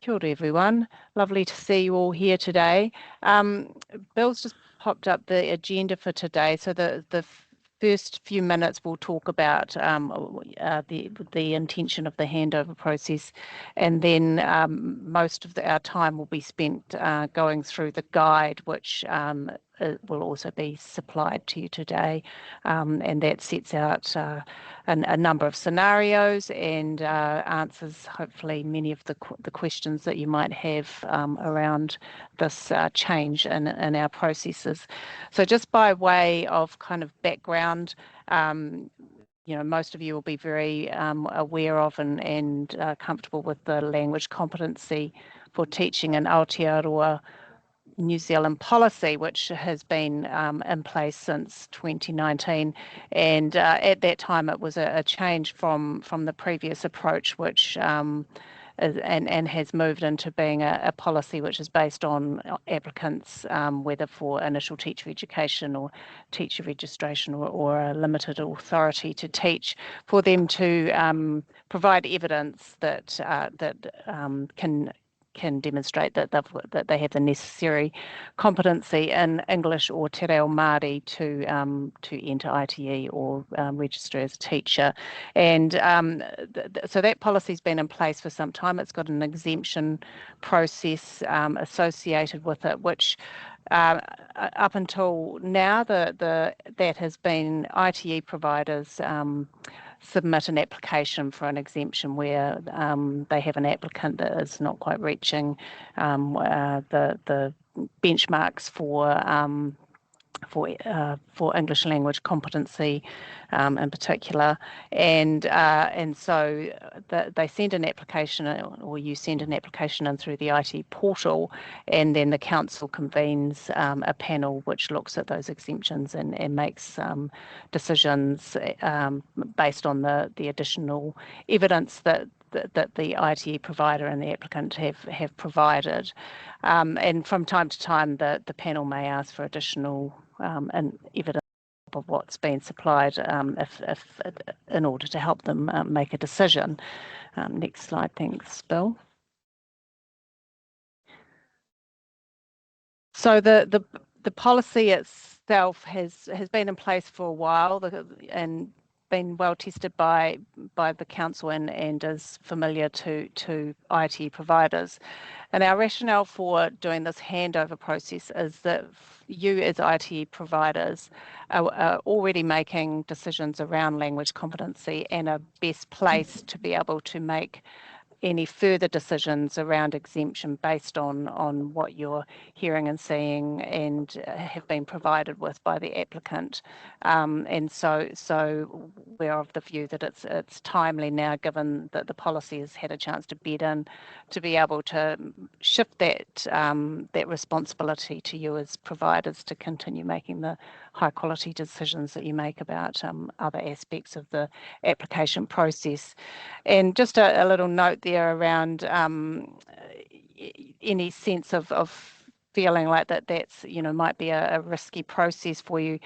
Kia ora everyone, lovely to see you all here today. Bill's just popped up the agenda for today, so the first few minutes we'll talk about the intention of the handover process, and then most of our time will be spent going through the guide, which will also be supplied to you today, and that sets out a number of scenarios and answers hopefully many of the questions that you might have around this change in our processes. So just by way of kind of background, most of you will be very aware of and comfortable with the language competency for teaching in Aotearoa New Zealand policy, which has been in place since 2019, and at that time it was a change from the previous approach, which and has moved into being a policy which is based on applicants, whether for initial teacher education or teacher registration or a limited authority to teach, for them to provide evidence that can demonstrate that they have the necessary competency in English or te reo Māori to enter ITE or register as a teacher. And so that policy's been in place for some time. It's got an exemption process associated with it, which up until now, that has been ITE providers submit an application for an exemption where they have an applicant that is not quite reaching the benchmarks for English language competency in particular, and so they send an application, or you send an application in through the ITE portal, and then the council convenes a panel which looks at those exemptions and makes decisions based on the additional evidence that the ITE provider and the applicant have provided. And from time to time, the panel may ask for additional evidence of what's been supplied if in order to help them make a decision. Next slide, thanks, Bill. So the policy itself has been in place for a while and been well tested by the council and is familiar to ITE providers. And our rationale for doing this handover process is that you as ITE providers are already making decisions around language competency and are best placed to be able to make any further decisions around exemption based on what you're hearing and seeing and have been provided with by the applicant. And so we're of the view that it's timely now, given that the policy has had a chance to bed in, to be able to shift that responsibility to you as providers to continue making the high quality decisions that you make about other aspects of the application process. And just a little note there around any sense of feeling like that's might be a risky process for you.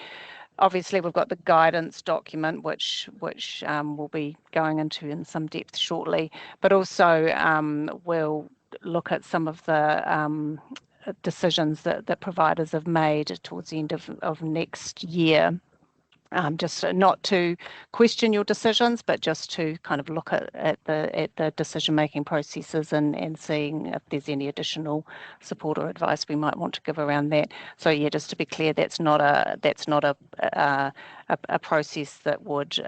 Obviously, we've got the guidance document, which we'll be going into in some depth shortly, but also we'll look at some of the decisions that providers have made towards the end of next year. Just not to question your decisions, but just to kind of look at the decision-making processes and seeing if there's any additional support or advice we might want to give around that. So yeah, just to be clear, that's not a process that would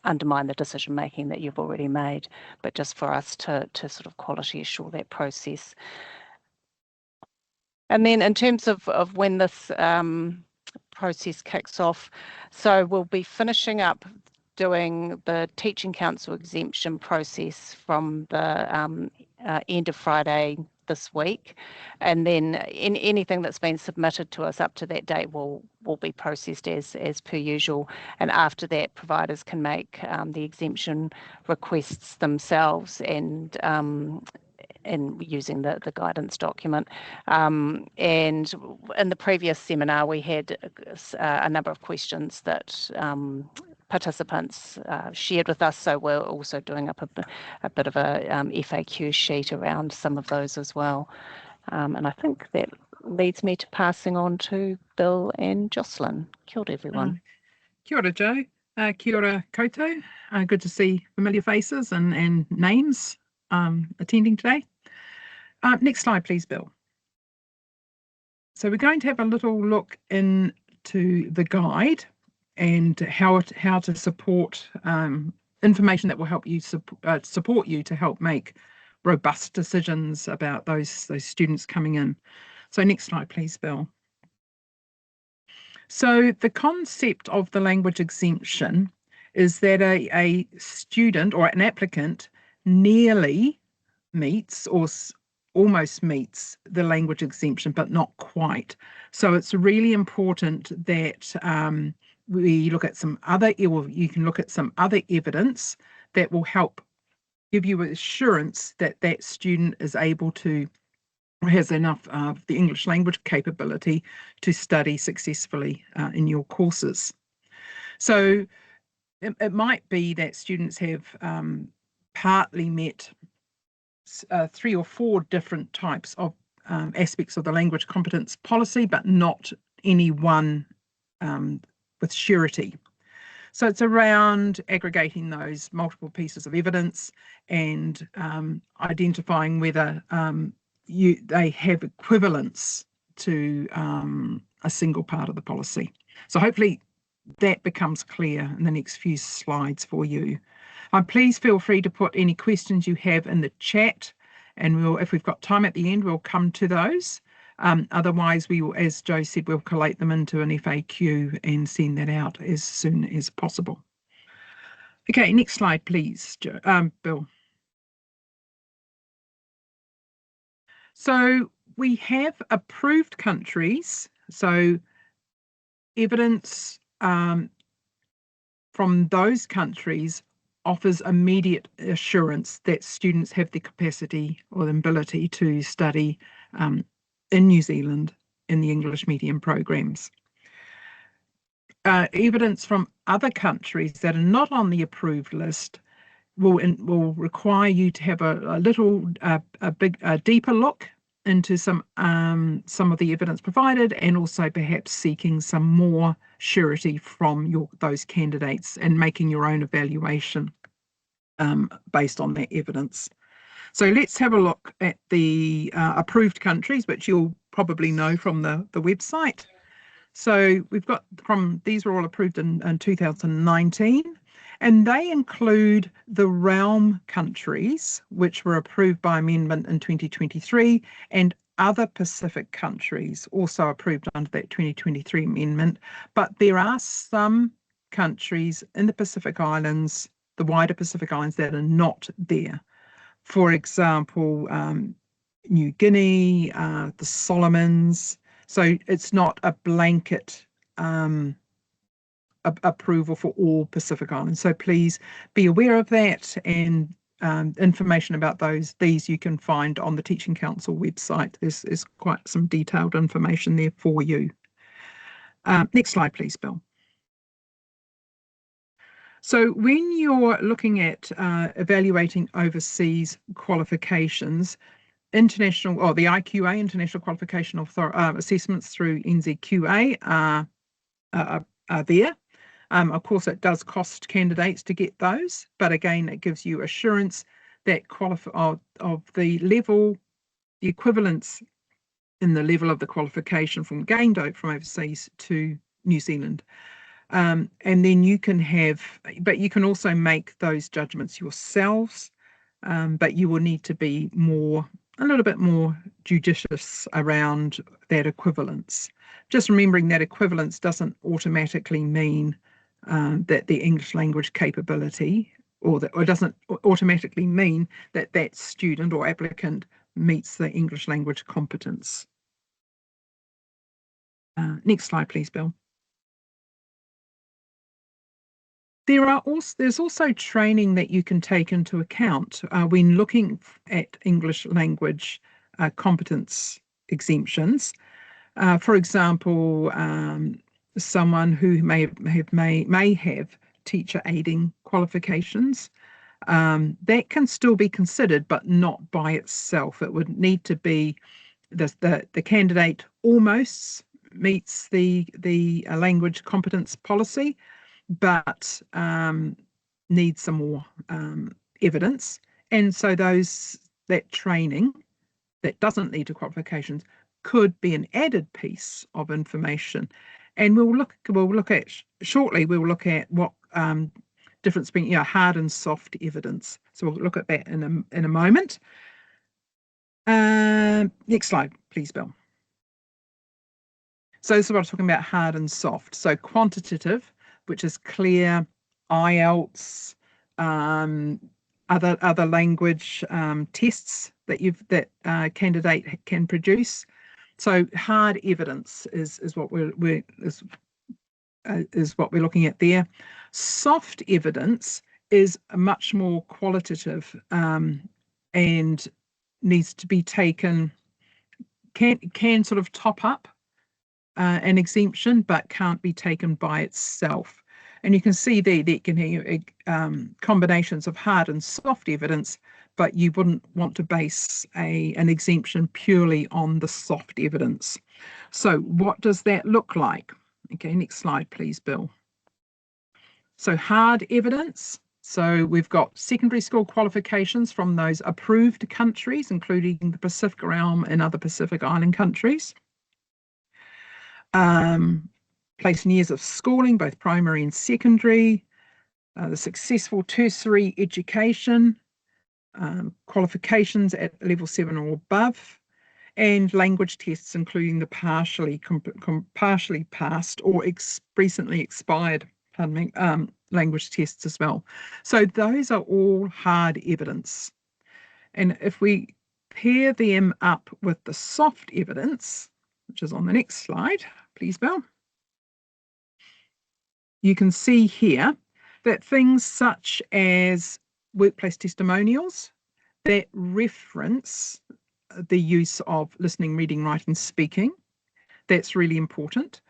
undermine the decision making that you've already made, but just for us to sort of quality assure that process. And then in terms of when this process kicks off, so we'll be finishing up doing the Teaching Council exemption process from the end of Friday this week, and then anything that's been submitted to us up to that date will be processed as per usual, and after that providers can make the exemption requests themselves and using the guidance document. And in the previous seminar, we had a number of questions that participants shared with us, so we're also doing up a bit of a FAQ sheet around some of those as well. And I think that leads me to passing on to Bill and Jocelyn. Kia ora, everyone. Kia ora, Joe. Kia ora koutou. Good to see familiar faces and names attending today. Next slide, please, Bill. So we're going to have a little look into the guide and how to support information that will help you support you to help make robust decisions about those students coming in. So next slide, please, Bill. So the concept of the language exemption is that a student or an applicant nearly meets or almost meets the language exemption, but not quite. So it's really important that we look at some other, or you can look at some other evidence that will help give you assurance that that student is able to, has enough of the English language capability to study successfully in your courses. So it might be that students have partly met 3 or 4 different types of aspects of the language competence policy, but not any one with surety. So it's around aggregating those multiple pieces of evidence and identifying whether they have equivalence to a single part of the policy. So hopefully that becomes clear in the next few slides for you. Please feel free to put any questions you have in the chat, and if we've got time at the end, we'll come to those. Otherwise, we will, as Joe said, we'll collate them into an FAQ and send that out as soon as possible. Okay, next slide, please, Bill. So we have approved countries, so evidence from those countries offers immediate assurance that students have the capacity or the ability to study in New Zealand in the English medium programs. Evidence from other countries that are not on the approved list will require you to have a deeper look into some of the evidence provided, and also perhaps seeking some more surety from those candidates and making your own evaluation based on that evidence. So let's have a look at the approved countries, which you'll probably know from the website. So we've got these were all approved in 2019, and they include the realm countries, which were approved by amendment in 2023, and other Pacific countries also approved under that 2023 amendment. But there are some countries in the Pacific Islands, the wider Pacific Islands, that are not there. For example, New Guinea, the Solomons. So it's not a blanket approval for all Pacific Islands. So please be aware of that, and information about these you can find on the Teaching Council website. There's quite some detailed information there for you. Next slide, please, Bill. So when you're looking at evaluating overseas qualifications, the IQA, International Qualification Assessments through NZQA are there. Of course, it does cost candidates to get those, but again, it gives you assurance that of the level, the equivalence in the level of the qualification from gained from overseas to New Zealand. And then you can also make those judgments yourselves, but you will need to be a little bit more judicious around that equivalence. Just remembering that equivalence doesn't automatically mean that the English language capability, or doesn't automatically mean that that student or applicant meets the English language competence. Next slide, please, Bill. There's also training that you can take into account when looking at English language competence exemptions. For example, someone who may have teacher aiding qualifications. That can still be considered, but not by itself. It would need to be the candidate almost meets the language competence policy, but needs some more evidence. And so that training that doesn't lead to qualifications could be an added piece of information. And we'll look at shortly. We'll look at what difference between hard and soft evidence. So we'll look at that in a moment. Next slide, please, Bill. So this is what I'm talking about, hard and soft. So quantitative, which is clear, IELTS, other language tests that candidate can produce. So hard evidence is what we're looking at there. Soft evidence is much more qualitative and needs to be taken, can sort of top up an exemption, but can't be taken by itself. And you can see there can be combinations of hard and soft evidence, but you wouldn't want to base an exemption purely on the soft evidence. So what does that look like? Okay, next slide, please, Bill. So hard evidence. So we've got secondary school qualifications from those approved countries, including the Pacific Realm and other Pacific Island countries. Place in years of schooling, both primary and secondary, the successful tertiary education, qualifications at level 7 or above, and language tests, including the partially passed or recently expired, language tests as well. So those are all hard evidence. And if we pair them up with the soft evidence, which is on the next slide, please, Bill, you can see here that things such as workplace testimonials that reference the use of listening, reading, writing, speaking, that's really important.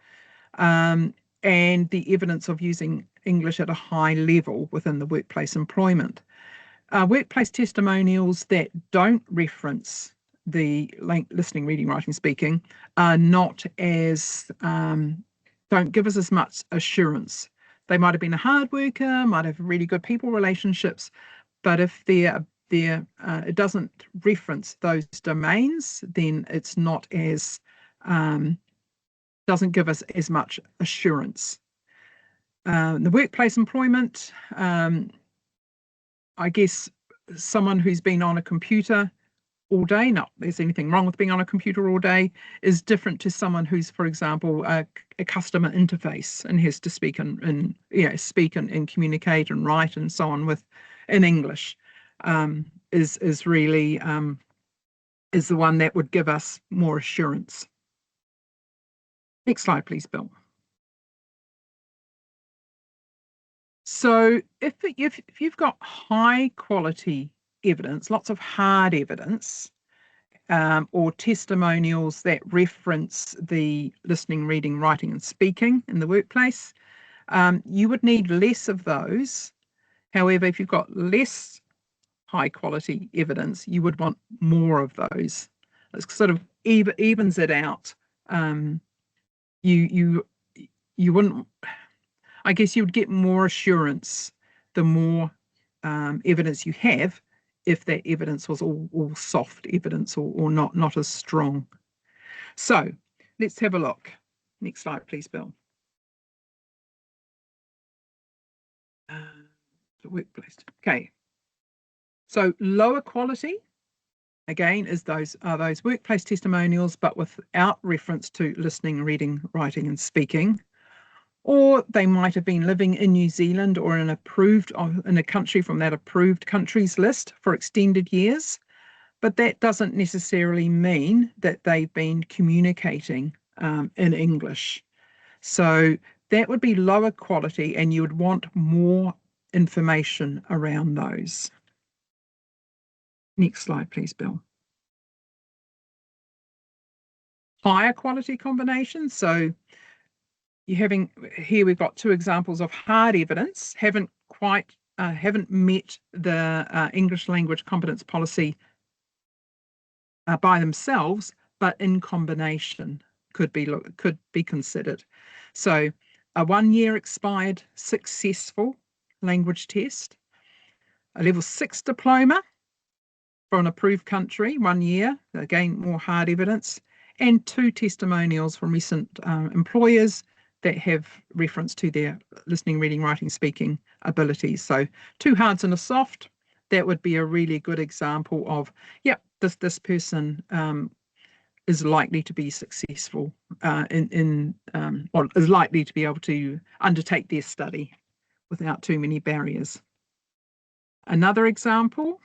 And the evidence of using English at a high level within the workplace employment. Workplace testimonials that don't reference the listening, reading, writing, speaking are not as, don't give us as much assurance. They might have been a hard worker, might have really good people relationships, but if it doesn't reference those domains, then it's not as, doesn't give us as much assurance. The workplace employment, I guess someone who's been on a computer all day, not there's anything wrong with being on a computer all day, is different to someone who's, for example, a customer interface and has to speak and communicate and write and so on in English, is really is the one that would give us more assurance. Next slide, please, Bill. So if you've got high quality evidence, lots of hard evidence, or testimonials that reference the listening, reading, writing, and speaking in the workplace, you would need less of those. However, if you've got less high quality evidence, you would want more of those. It sort of evens it out. You wouldn't, I guess you would get more assurance the more evidence you have, if that evidence was all soft evidence or not as strong. So let's have a look. Next slide, please, Bill. The workplace. Okay. So lower quality, again, is those workplace testimonials, but without reference to listening, reading, writing, and speaking. Or they might have been living in New Zealand or in a country from that approved countries list for extended years, but that doesn't necessarily mean that they've been communicating in English. So that would be lower quality, and you would want more information around those. Next slide, please, Bill. Higher quality combinations. So here we've got two examples of hard evidence haven't met the English language competence policy by themselves, but in combination could be considered. So a 1 year expired successful language test, a level 6 diploma for an approved country, 1 year, again more hard evidence, and 2 testimonials from recent employers that have reference to their listening, reading, writing, speaking abilities. So 2 hards and a soft, that would be a really good example of, yep, this person is likely to be successful or is likely to be able to undertake their study without too many barriers. Another example,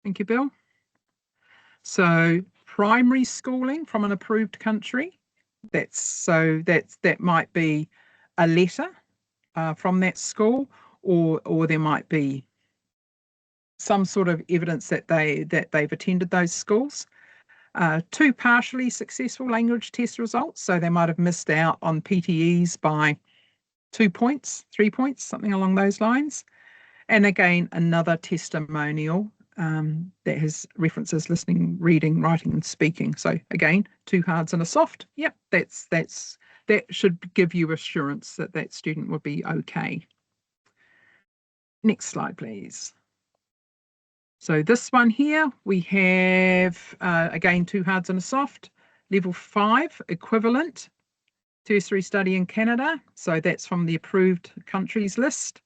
thank you, Bill. So primary schooling from an approved country, that might be a letter from that school, or there might be some sort of evidence that they've attended those schools. 2 partially successful language test results, so they might have missed out on PTEs by 2 points, 3 points, something along those lines. And again, another testimonial that has references listening, reading, writing, and speaking. So again, 2 hards and a soft. Yep, that should give you assurance that that student would be okay. Next slide, please. So this one here, we have, again, 2 hards and a soft, level 5 equivalent tertiary study in Canada. So that's from the approved countries list.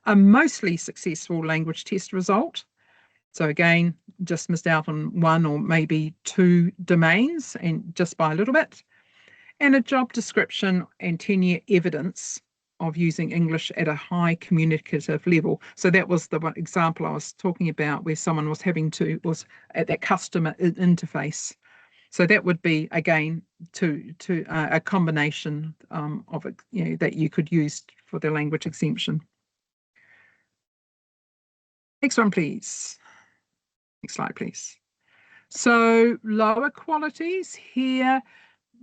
A mostly successful language test result. So again, just missed out on 1 or maybe 2 domains, and just by a little bit. And a job description and 10-year evidence of using English at a high communicative level. So that was the one example I was talking about, where someone was at that customer interface. So that would be, again, to a combination of it, that you could use for the language exemption. Next one, please. Next slide, please. So lower qualities here,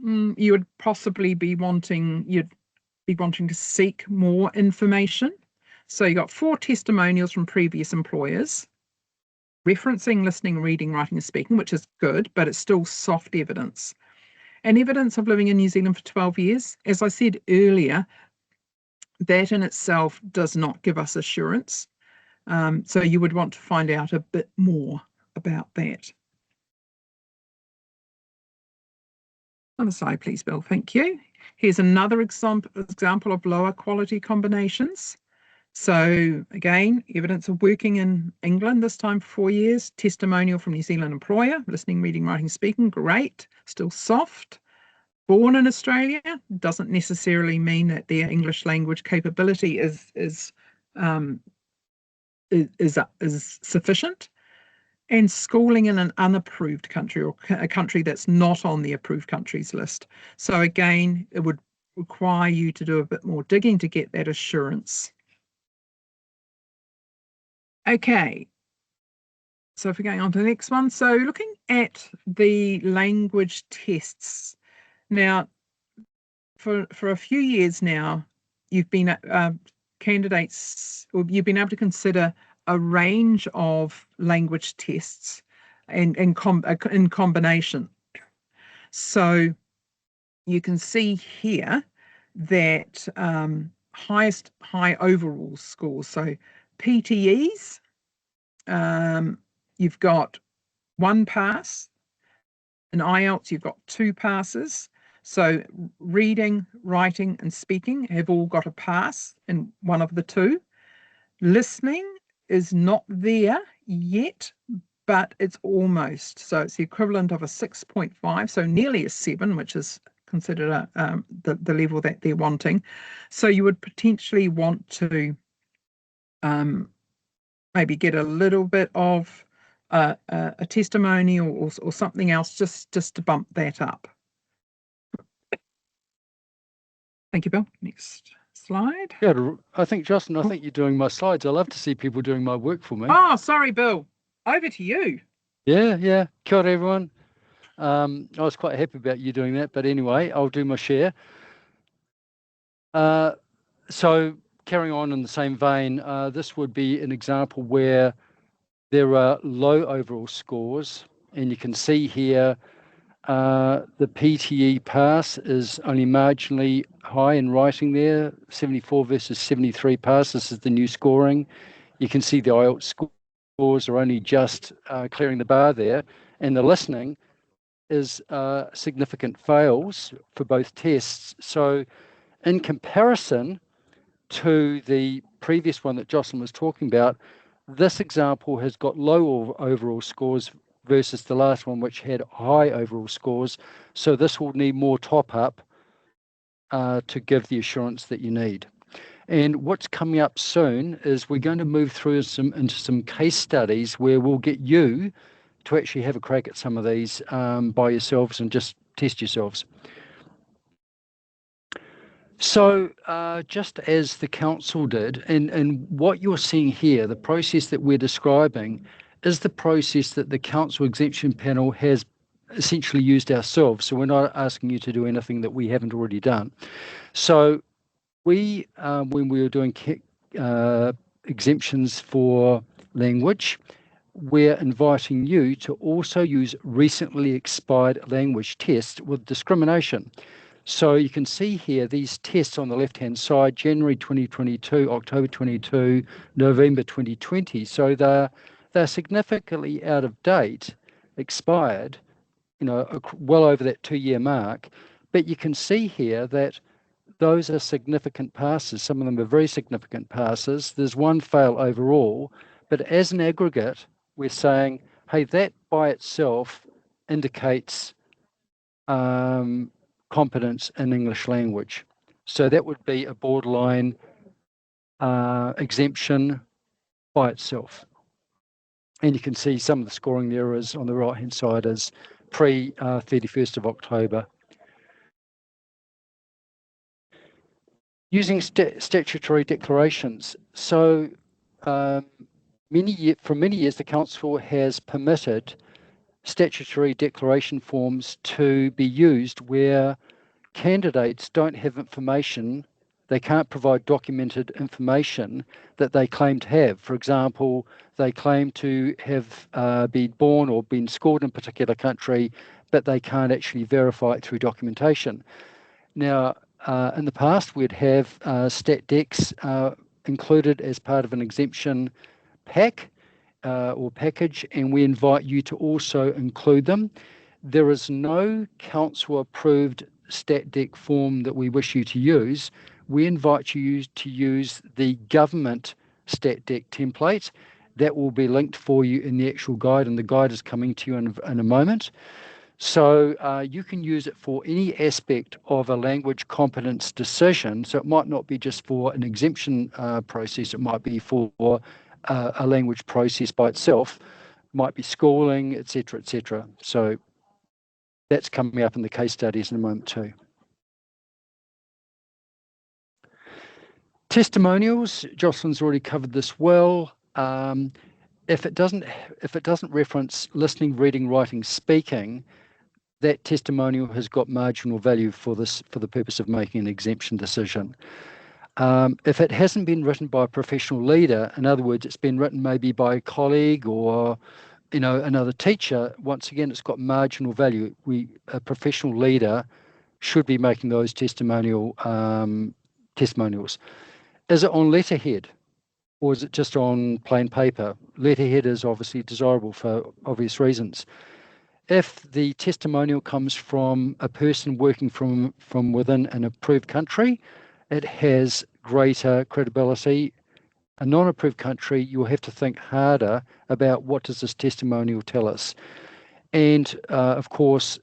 you would possibly be wanting to seek more information. So you got 4 testimonials from previous employers referencing listening, reading, writing, and speaking, which is good, but it's still soft evidence. And evidence of living in New Zealand for 12 years, as I said earlier, that in itself does not give us assurance. So you would want to find out a bit more about that. Other slide, please, Bill. Thank you. Here's another example of lower quality combinations. So again, evidence of working in England, this time for 4 years, testimonial from New Zealand employer, listening, reading, writing, speaking, great, still soft. Born in Australia doesn't necessarily mean that their English language capability is sufficient. And schooling in an unapproved country, or a country that's not on the approved countries list. So again, it would require you to do a bit more digging to get that assurance. Okay, so if we're going on to the next one, so looking at the language tests. Now, for a few years now, you've been candidates, or you've been able to consider a range of language tests in combination. So you can see here that high overall scores. So PTEs, you've got 1 pass. In IELTS, you've got 2 passes. So reading, writing, and speaking have all got a pass in one of the 2. Listening is not there yet, but it's almost. So it's the equivalent of a 6.5, so nearly a 7, which is considered the level that they're wanting. So you would potentially want to maybe get a little bit of a testimonial or something else just to bump that up. Thank you, Bill. Next slide. Yeah, I think, Justin, I think you're doing my slides. I love to see people doing my work for me. Oh, sorry, Bill. Over to you. Yeah. Kia ora, everyone. I was quite happy about you doing that, but anyway, I'll do my share. So carrying on in the same vein, this would be an example where there are low overall scores, and you can see here the PTE pass is only marginally high in writing there, 74 versus 73 pass. This is the new scoring. You can see the IELTS scores are only just clearing the bar there, and the listening is significant fails for both tests. So in comparison to the previous one that Jocelyn was talking about, this example has got low overall scores versus the last one, which had high overall scores. So this will need more top up to give the assurance that you need. And what's coming up soon is we're going to move through into some case studies where we'll get you to actually have a crack at some of these by yourselves and just test yourselves. So just as the council did, and what you're seeing here, the process that we're describing is the process that the council exemption panel has essentially used ourselves. So we're not asking you to do anything that we haven't already done. So we, when we were doing exemptions for language, we're inviting you to also use recently expired language tests with discrimination. So you can see here these tests on the left-hand side, January 2022, October 22, November 2020. So they're significantly out of date, expired, well over that 2-year mark. But you can see here that those are significant passes. Some of them are very significant passes. There's one fail overall, but as an aggregate, we're saying, hey, that by itself indicates competence in English language. So that would be a borderline exemption by itself. And you can see some of the scoring there is on the right-hand side is pre 31st of October. Using statutory declarations. So for many years, the council has permitted statutory declaration forms to be used where candidates don't have information, they can't provide documented information that they claim to have. For example, they claim to have been born or been schooled in a particular country, but they can't actually verify it through documentation. Now, in the past, we'd have stat decks included as part of an exemption pack or package, and we invite you to also include them. There is no council-approved stat deck form that we wish you to use. We invite you to use the government stat deck template. That will be linked for you in the actual guide, and the guide is coming to you in a moment. So you can use it for any aspect of a language competence decision. So it might not be just for an exemption process, it might be for a language process by itself, might be schooling, etc., etc. So that's coming up in the case studies in a moment too. Testimonials, Jocelyn's already covered this well. If it doesn't reference listening, reading, writing, speaking, that testimonial has got marginal value for the purpose of making an exemption decision. If it hasn't been written by a professional leader, in other words, it's been written maybe by a colleague or another teacher, once again, it's got marginal value. A professional leader should be making those testimonials. Is it on letterhead or is it just on plain paper? Letterhead is obviously desirable for obvious reasons. If the testimonial comes from a person working from within an approved country, it has greater credibility. A non-approved country, you'll have to think harder about what does this testimonial tell us. And of course,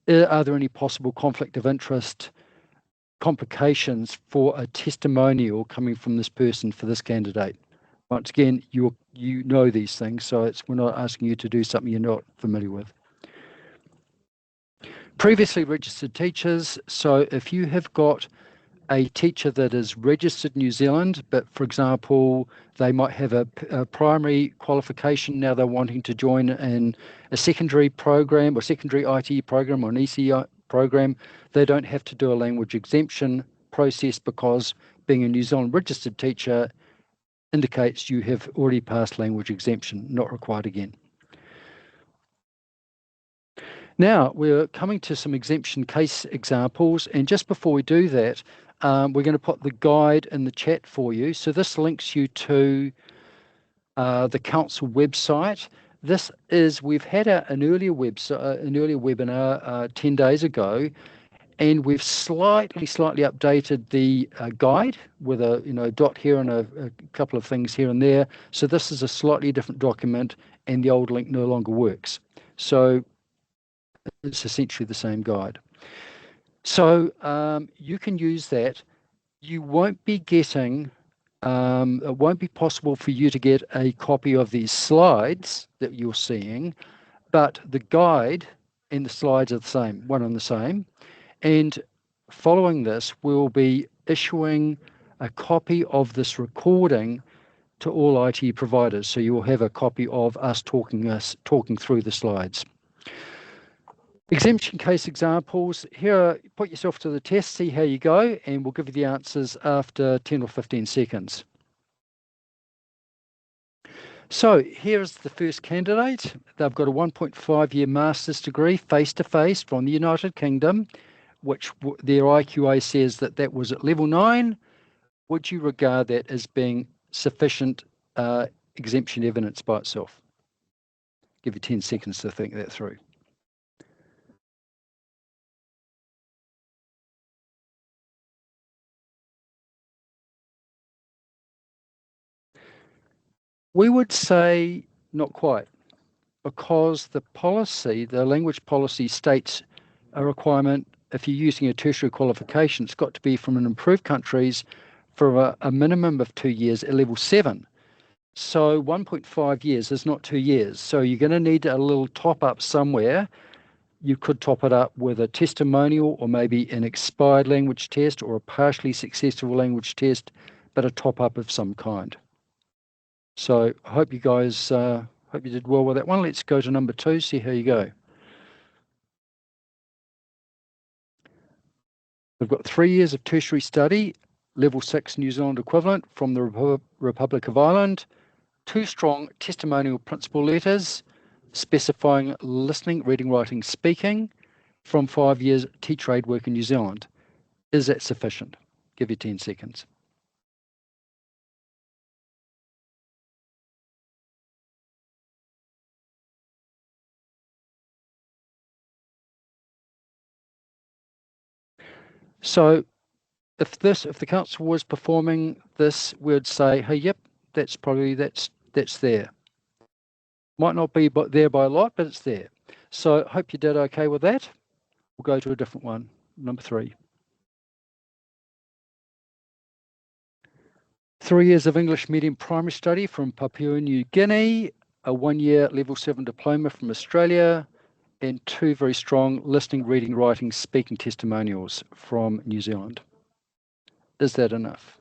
are there any possible conflict of interest complications for a testimonial coming from this person for this candidate? Once again, you know these things, so we're not asking you to do something you're not familiar with. Previously registered teachers, so if you have got a teacher that is registered New Zealand, but for example, they might have a primary qualification, now they're wanting to join in a secondary program or secondary ITE program or an ECE program, they don't have to do a language exemption process because being a New Zealand registered teacher indicates you have already passed language exemption, not required again. Now, we're coming to some exemption case examples, and just before we do that, we're going to put the guide in the chat for you. So this links you to the council website. This is, we've had an earlier webinar 10 days ago, and we've slightly updated the guide with a dot here and a couple of things here and there. So this is a slightly different document, and the old link no longer works. So it's essentially the same guide. So you can use that. You won't be getting, it won't be possible for you to get a copy of these slides that you're seeing, but the guide and the slides are the same, one and the same. And following this, we'll be issuing a copy of this recording to all ITE providers. So you will have a copy of us talking through the slides. Exemption case examples. Here, put yourself to the test, see how you go, and we'll give you the answers after 10 or 15 seconds. So here's the first candidate. They've got a 1.5-year master's degree face-to-face from the United Kingdom, which their IQA says that was at level 9. Would you regard that as being sufficient exemption evidence by itself? Give you 10 seconds to think that through. We would say not quite, because the policy, the language policy states a requirement, if you're using a tertiary qualification, it's got to be from an improved countries for a minimum of 2 years at level 7. So 1.5 years is not 2 years. So you're going to need a little top up somewhere. You could top it up with a testimonial or maybe an expired language test or a partially successful language test, but a top up of some kind. So I hope you guys, hope you did well with that one. Let's go to number 2, see how you go. We've got 3 years of tertiary study, level 6 New Zealand equivalent from the Republic of Ireland, 2 strong testimonial principal letters specifying listening, reading, writing, speaking from 5 years teacher aid work in New Zealand. Is that sufficient? Give you 10 seconds. So if the council was performing this, we'd say, hey, yep, that's there. Might not be there by a lot, but it's there. So hope you did okay with that. We'll go to a different one, number 3. 3 years of English medium primary study from Papua New Guinea, a 1-year level 7 diploma from Australia, and 2 very strong listening, reading, writing, speaking testimonials from New Zealand. Is that enough?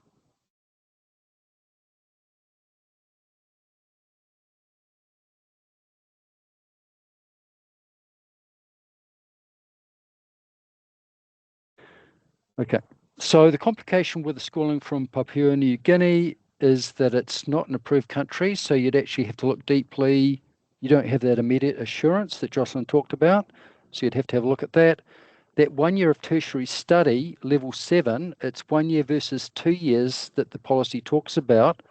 Okay, so the complication with the schooling from Papua New Guinea is that it's not an approved country, so you'd actually have to look deeply. You don't have that immediate assurance that Jocelyn talked about, so you'd have to have a look at that. That 1 year of tertiary study, level 7, it's 1 year versus 2 years that the policy talks about.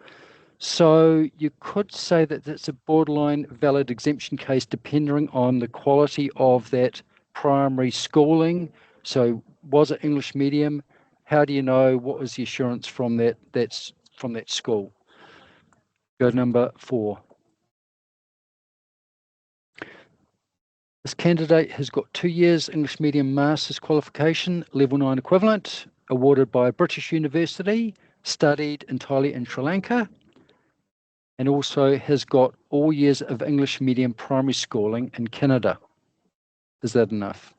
So you could say that that's a borderline valid exemption case depending on the quality of that primary schooling. So was it English medium? How do you know what was the assurance from that school? Go to number 4. This candidate has got 2 years English medium master's qualification, level 9 equivalent, awarded by a British university, studied entirely in Sri Lanka, and also has got all years of English medium primary schooling in Canada. Is that enough?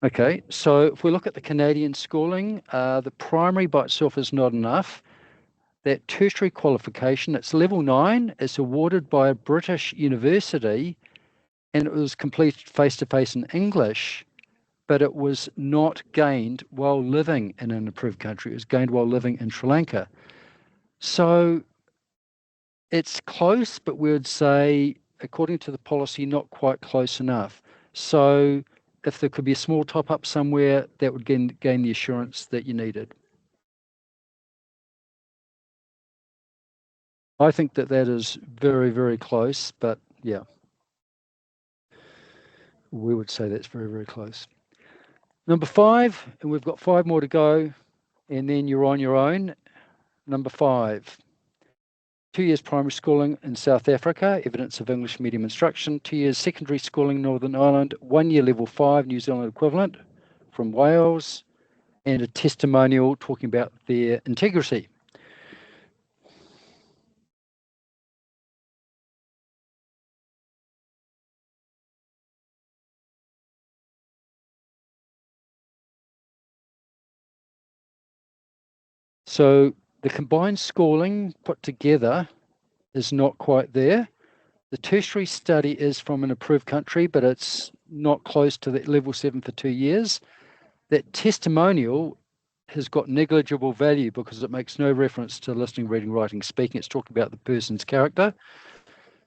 Okay, so if we look at the Canadian schooling, the primary by itself is not enough. that tertiary qualification, it's level 9, it's awarded by a British university, and it was completed face-to-face in English, but it was not gained while living in an approved country. It was gained while living in Sri Lanka. So it's close, but we would say, according to the policy, not quite close enough. So if there could be a small top-up somewhere, that would gain the assurance that you needed. I think that is very, very close, but yeah, we would say that's very, very close. Number 5, and we've got 5 more to go, and then you're on your own. Number 5, 2 years primary schooling in South Africa, evidence of English medium instruction. 2 years secondary schooling, Northern Ireland. 1 year level 5, New Zealand equivalent from Wales, and a testimonial talking about their integrity. So the combined schooling put together is not quite there. The tertiary study is from an approved country, but it's not close to that level 7 for 2 years. That testimonial has got negligible value because it makes no reference to listening, reading, writing, speaking. It's talking about the person's character.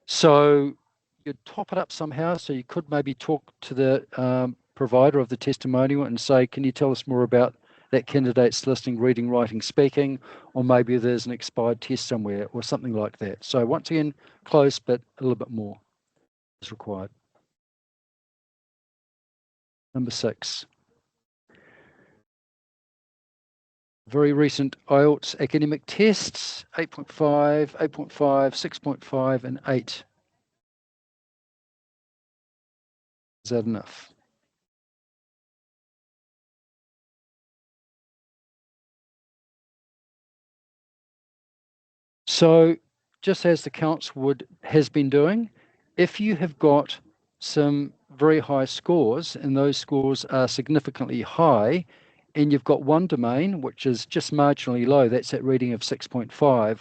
So you'd top it up somehow. So you could maybe talk to the provider of the testimonial and say, can you tell us more about that candidate's listening, reading, writing, speaking, or maybe there's an expired test somewhere or something like that. So once again, close, but a little bit more is required. Number 6. Very recent IELTS academic tests, 8.5, 8.5, 6.5, and 8. Is that enough? So just as the council has been doing, if you have got some very high scores and those scores are significantly high, and you've got one domain which is just marginally low, that's that reading of 6.5,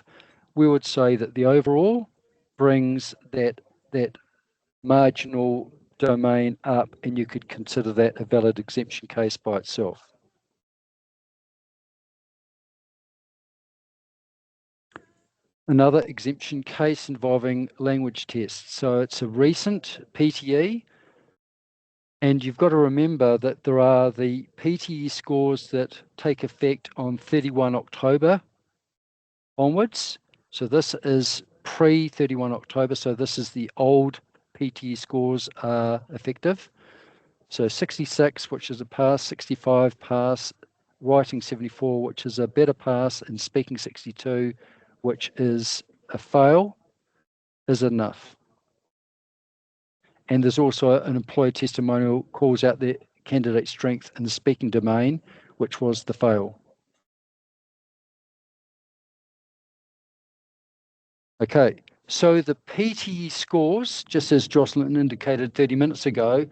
we would say that the overall brings that marginal domain up, and you could consider that a valid exemption case by itself. Another exemption case involving language tests. So it's a recent PTE, and you've got to remember that there are the PTE scores that take effect on 31 October onwards. So this is pre-31 October, so this is the old PTE scores are effective. So 66, which is a pass, 65 pass, writing 74, which is a better pass, and speaking 62, which is a fail, is enough. And there's also an employee testimonial calls out the candidate strength in the speaking domain, which was the fail. Okay, so the PTE scores, just as Jocelyn indicated 30 minutes ago,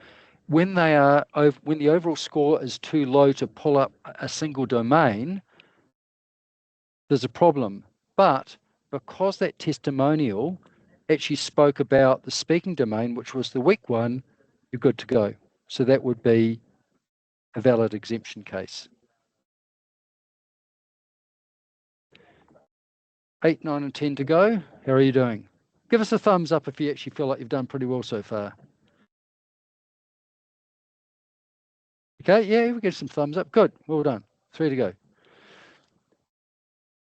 when the overall score is too low to pull up a single domain, there's a problem. But because that testimonial actually spoke about the speaking domain, which was the weak one, you're good to go. So that would be a valid exemption case. 8, 9, and 10 to go. How are you doing? Give us a thumbs up if you actually feel like you've done pretty well so far. Okay, yeah, we get some thumbs up. Good, well done. 3 to go.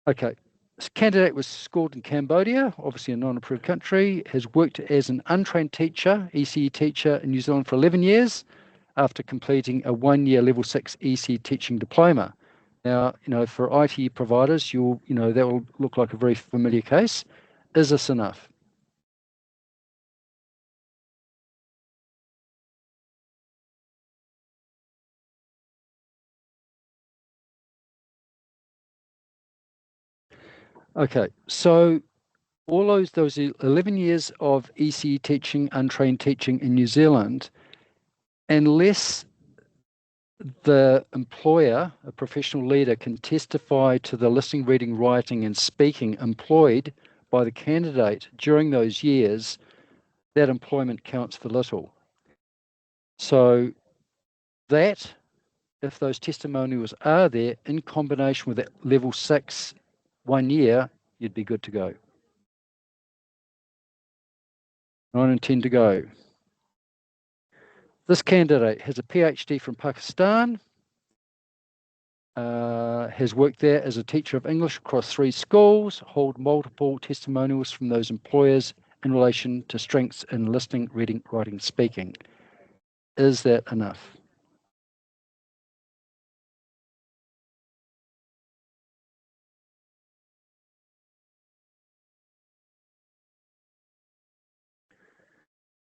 Okay, this candidate was schooled in Cambodia, obviously a non-approved country, has worked as an untrained teacher, ECE teacher in New Zealand for 11 years after completing a 1-year level 6 ECE teaching diploma. Now, for ITE providers, that will look like a very familiar case. Is this enough? Okay, so all those 11 years of ECE teaching, untrained teaching in New Zealand, unless the employer, a professional leader, can testify to the listening, reading, writing, and speaking employed by the candidate during those years, that employment counts for little. So that, if those testimonials are there in combination with that level 6 1 year, you'd be good to go. 9 and 10 to go. This candidate has a PhD from Pakistan, has worked there as a teacher of English across 3 schools, hold multiple testimonials from those employers in relation to strengths in listening, reading, writing, speaking. Is that enough?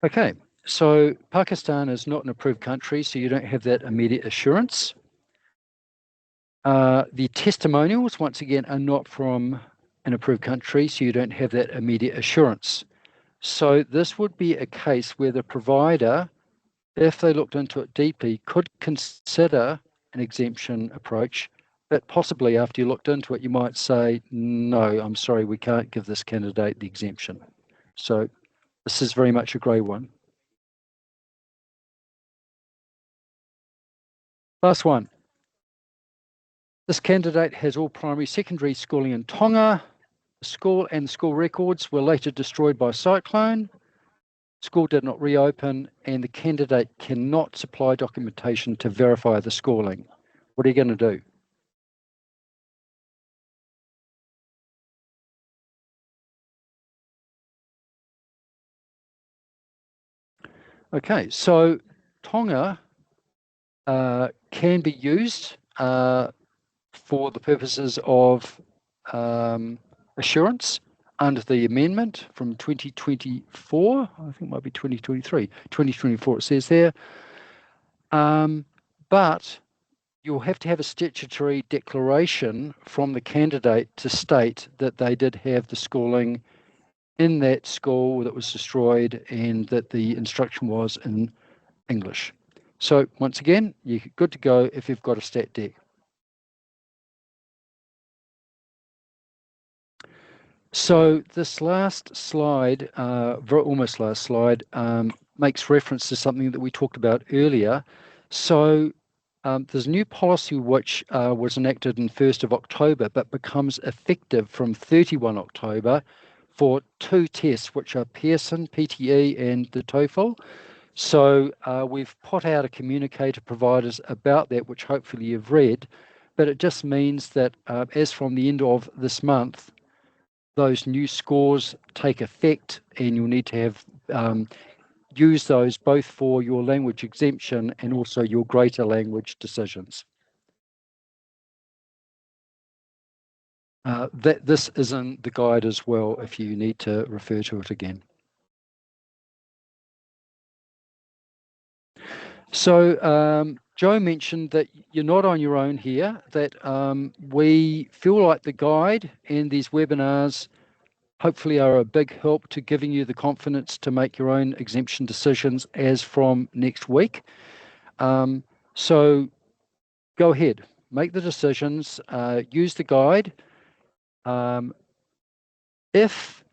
Okay, so Pakistan is not an approved country, so you don't have that immediate assurance. The testimonials, once again, are not from an approved country, so you don't have that immediate assurance. So this would be a case where the provider, if they looked into it deeply, could consider an exemption approach, but possibly after you looked into it, you might say, no, I'm sorry, we can't give this candidate the exemption. So this is very much a grey one. Last one. This candidate has all primary, secondary schooling in Tonga. The school and school records were later destroyed by cyclone. School did not reopen, and the candidate cannot supply documentation to verify the schooling. What are you going to do? Okay, so Tonga can be used for the purposes of assurance under the amendment from 2024. I think it might be 2023. 2024 it says there. But you'll have to have a statutory declaration from the candidate to state that they did have the schooling in that school that was destroyed and that the instruction was in English. So once again, you're good to go if you've got a stat dec. So this last slide, almost last slide, makes reference to something that we talked about earlier. So there's a new policy which was enacted on 1st of October, but becomes effective from 31 October for 2 tests, which are Pearson, PTE, and the TOEFL. So we've put out a communique to providers about that, which hopefully you've read, but it just means that as from the end of this month, those new scores take effect, and you'll need to have use those both for your language exemption and also your greater language decisions. This is in the guide as well if you need to refer to it again. So Joe mentioned that you're not on your own here, that we feel like the guide and these webinars hopefully are a big help to giving you the confidence to make your own exemption decisions as from next week. So go ahead, make the decisions, use the guide. If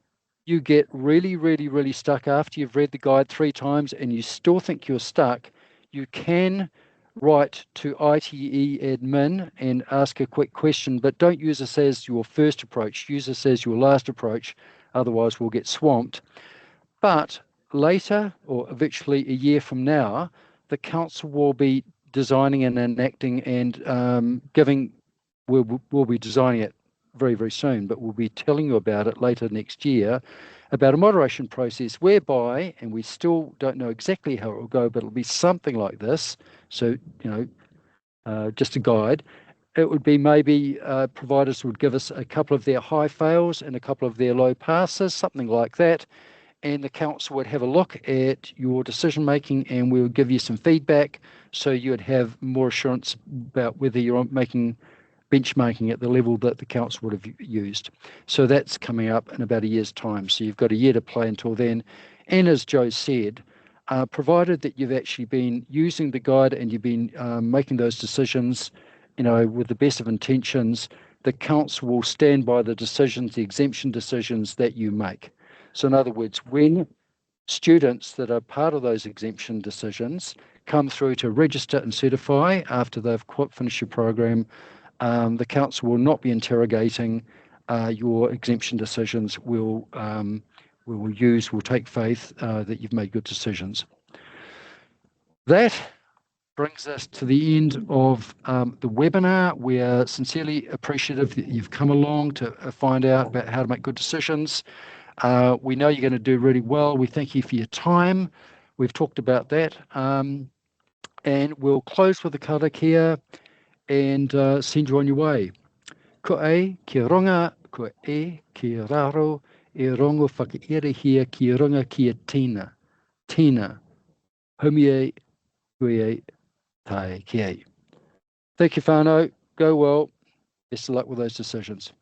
you get really stuck after you've read the guide 3 times and you still think you're stuck, you can write to ITE admin and ask a quick question, but don't use this as your first approach. Use this as your last approach, otherwise we'll get swamped. But later, or virtually a year from now, the council will be designing and enacting and we'll be designing it very soon, but we'll be telling you about it later next year, about a moderation process whereby, and we still don't know exactly how it will go, but it'll be something like this. So, just a guide. It would be maybe providers would give us a couple of their high fails and a couple of their low passes, something like that. And the council would have a look at your decision making and we would give you some feedback so you would have more assurance about whether you're making benchmarking at the level that the council would have used. So that's coming up in about a year's time. So you've got a year to play until then. And as Joe said, provided that you've actually been using the guide and you've been making those decisions, with the best of intentions, the council will stand by the decisions, the exemption decisions that you make. So in other words, when students that are part of those exemption decisions come through to register and certify after they've finished your program, the council will not be interrogating your exemption decisions. We'll take faith that you've made good decisions. That brings us to the end of the webinar. We're sincerely appreciative that you've come along to find out about how to make good decisions. We know you're going to do really well. We thank you for your time. We've talked about that. And we'll close with the karakia and send you on your way. Ko e, ki ronga, ko e, ki raro, e rongo whakairehia ki runga ki a tina. Tina, humie, kui tai ki e. Thank you, whānau. Go well. Best of luck with those decisions.